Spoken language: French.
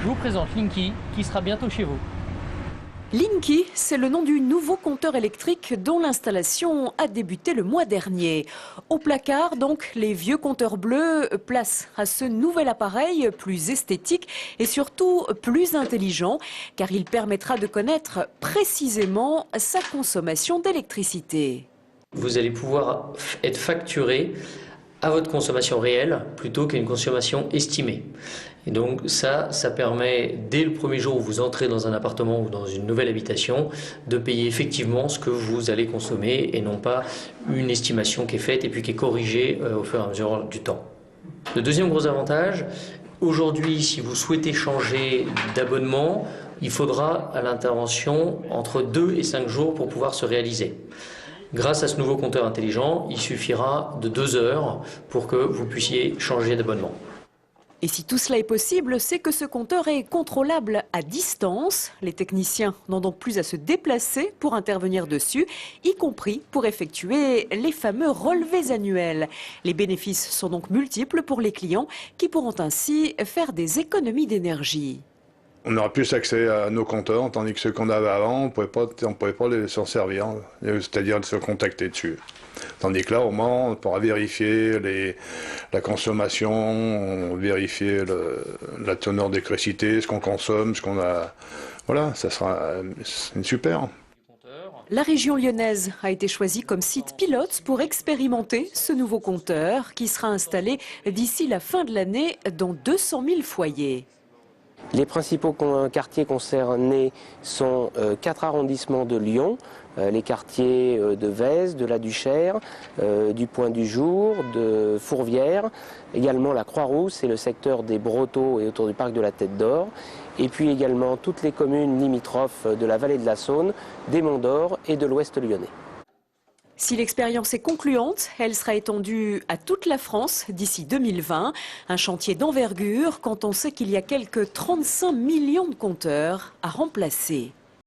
Je vous présente Linky, qui sera bientôt chez vous. Linky, c'est le nom du nouveau compteur électrique dont l'installation a débuté le mois dernier. Au placard, donc, les vieux compteurs bleus, place à ce nouvel appareil plus esthétique et surtout plus intelligent, car il permettra de connaître précisément sa consommation d'électricité. Vous allez pouvoir être facturé à votre consommation réelle plutôt qu'à une consommation estimée. Et donc ça permet, dès le premier jour où vous entrez dans un appartement ou dans une nouvelle habitation, de payer effectivement ce que vous allez consommer et non pas une estimation qui est faite et puis qui est corrigée au fur et à mesure du temps. Le deuxième gros avantage, aujourd'hui, si vous souhaitez changer d'abonnement, il faudra à l'intervention entre 2 et 5 jours pour pouvoir se réaliser. Grâce à ce nouveau compteur intelligent, il suffira de 2 heures pour que vous puissiez changer d'abonnement. Et si tout cela est possible, c'est que ce compteur est contrôlable à distance. Les techniciens n'ont donc plus à se déplacer pour intervenir dessus, y compris pour effectuer les fameux relevés annuels. Les bénéfices sont donc multiples pour les clients qui pourront ainsi faire des économies d'énergie. On aura plus accès à nos compteurs, tandis que ceux qu'on avait avant, on ne pouvait pas s'en servir, c'est-à-dire de se contacter dessus. Tandis que là, au moins, on pourra vérifier la consommation, vérifier la teneur d'électricité, ce qu'on consomme, ce qu'on a. Voilà, ça sera super. La région lyonnaise a été choisie comme site pilote pour expérimenter ce nouveau compteur qui sera installé d'ici la fin de l'année dans 200 000 foyers. Les principaux quartiers concernés sont 4 arrondissements de Lyon, les quartiers de Vèze, de la Duchère, du Point du Jour, de Fourvière, également la Croix-Rousse et le secteur des Brotteaux et autour du parc de la Tête d'Or, et puis également toutes les communes limitrophes de la vallée de la Saône, des Monts d'Or et de l'Ouest lyonnais. Si l'expérience est concluante, elle sera étendue à toute la France d'ici 2020. Un chantier d'envergure quand on sait qu'il y a quelques 35 millions de compteurs à remplacer.